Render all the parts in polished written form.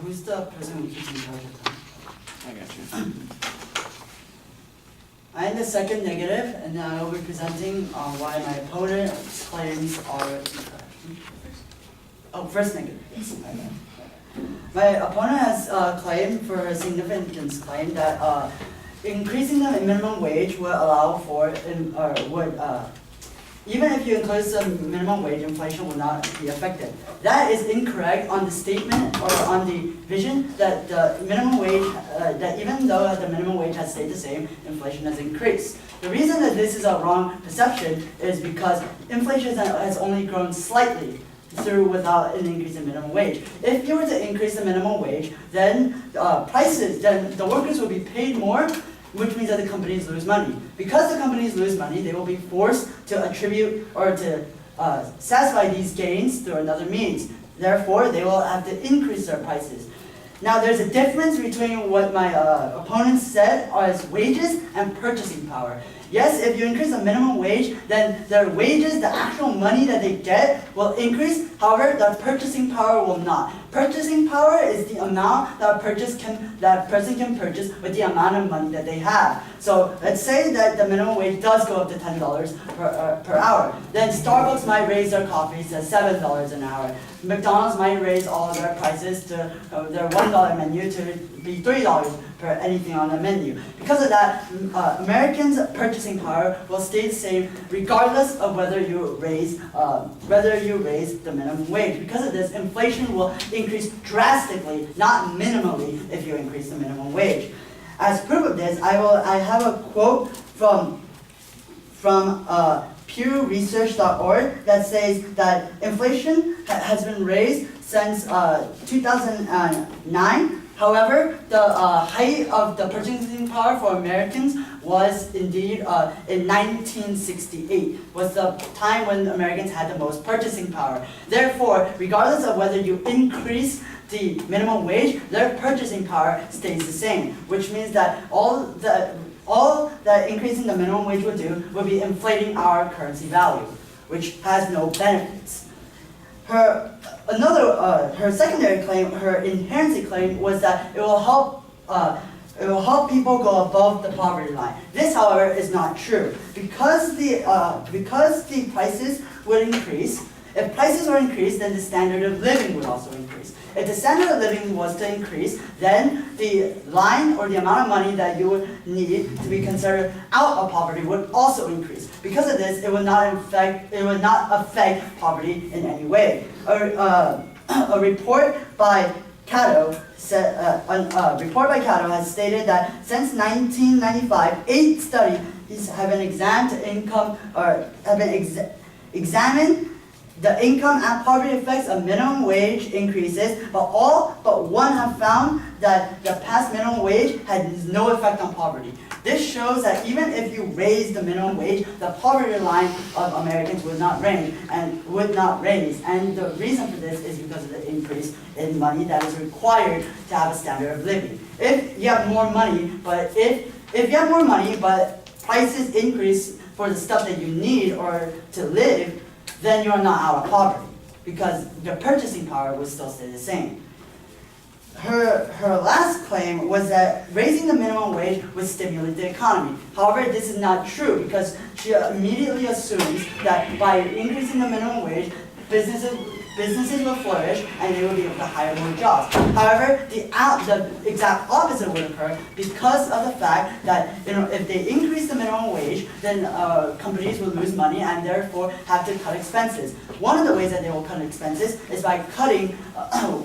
who's the person who keeps in charge of time? I got you. I'm the second negative, and I will be presenting why my opponent's claims are incorrect. Oh, first negative. Yes. My opponent has claimed for a significance claim that increasing the minimum wage would allow for, even if you increase the minimum wage, inflation will not be affected. That is incorrect on the statement or on the vision that the minimum wage, that even though the minimum wage has stayed the same, inflation has increased. The reason that this is a wrong perception is because inflation has only grown slightly through without an increase in minimum wage. If you were to increase the minimum wage, then then the workers will be paid more, which means that the companies lose money. Because the companies lose money, they will be forced to attribute or to satisfy these gains through another means. Therefore, they will have to increase their prices. Now, there's a difference between what my opponents said as wages and purchasing power. Yes, if you increase the minimum wage, then their wages, the actual money that they get, will increase. However, the purchasing power will not. Purchasing power is the amount that a person can purchase with the amount of money that they have. So let's say that the minimum wage does go up to $10 per hour. Then Starbucks might raise their coffees to $7 an hour. McDonald's might raise all of their prices to their $1 menu to be $3 per anything on the menu. Because of that, Americans' purchasing power will stay the same regardless of whether you raise the minimum wage. Because of this, inflation will increase drastically, not minimally, if you increase the minimum wage. As proof of this, I have a quote from PewResearch.org that says that inflation has been raised since 2009. However, the height of the purchasing power for Americans was indeed in 1968, was the time when Americans had the most purchasing power. Therefore, regardless of whether you increase the minimum wage, their purchasing power stays the same, which means that all that increasing the minimum wage would do would be inflating our currency value, which has no benefits. Her secondary claim, her inherency claim, was that it will help people go above the poverty line. This, however, is not true. Because the prices would increase. If prices were increased, then the standard of living would also increase. If the standard of living was to increase, then the line or the amount of money that you would need to be considered out of poverty would also increase. Because of this, it would not affect poverty in any way. A report by Cato has stated that since 1995, 8 studies have been examined the income and poverty effects of minimum wage increases, but all but one have found that the past minimum wage had no effect on poverty. This shows that even if you raise the minimum wage, the poverty line of Americans would not raise. And the reason for this is because of the increase in money that is required to have a standard of living. If you have more money, but prices increase for the stuff that you need or to live, then you're not out of poverty, because the purchasing power would still stay the same. Her last claim was that raising the minimum wage would stimulate the economy. However, this is not true, because she immediately assumes that by increasing the minimum wage, businesses will flourish and they will be able to hire more jobs. However, the exact opposite would occur because of the fact that if they increase the minimum wage, then companies will lose money and therefore have to cut expenses. One of the ways that they will cut expenses is by cutting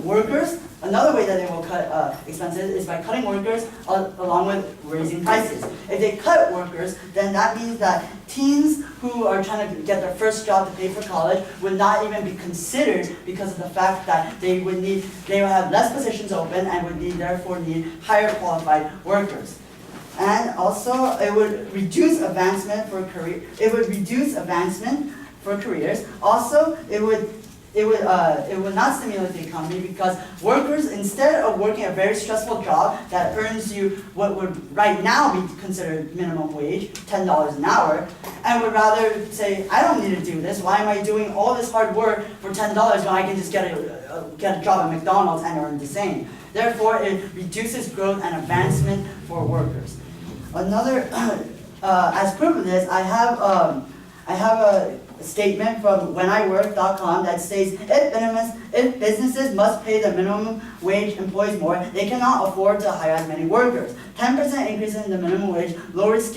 workers. Another way that they will cut expenses is by cutting workers along with raising prices. If they cut workers, then that means that teens who are trying to get their first job to pay for college would not even be considered because of the fact that they will have less positions open and would therefore need higher qualified workers. And also, it would reduce advancement for careers. Also, it would not stimulate the economy because workers, instead of working a very stressful job that earns you what would right now be considered minimum wage, $10 an hour, and would rather say, I don't need to do this. Why am I doing all this hard work for $10 when I can just get get a job at McDonald's and earn the same. Therefore, it reduces growth and advancement for workers. Another, as proof of this, I have a statement from wheniwork.com that states if businesses must pay the minimum wage employees more, they cannot afford to hire as many workers. 10% increase in the minimum wage lowers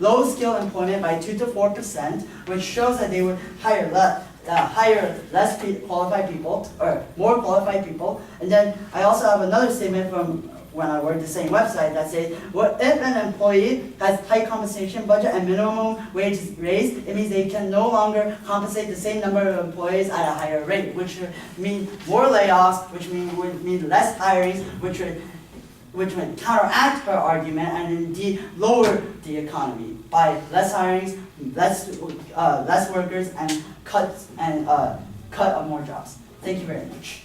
low skill employment by 2 to 4%, which shows that they would hire less qualified people, or more qualified people. And then I also have another statement from When I Work, the same website, that says, if an employee has tight compensation budget and minimum wage is raised, it means they can no longer compensate the same number of employees at a higher rate, which would mean more layoffs, which would mean less hirings, which would counteract her argument and indeed lower the economy by less hirings, less workers, and cut more jobs. Thank you very much.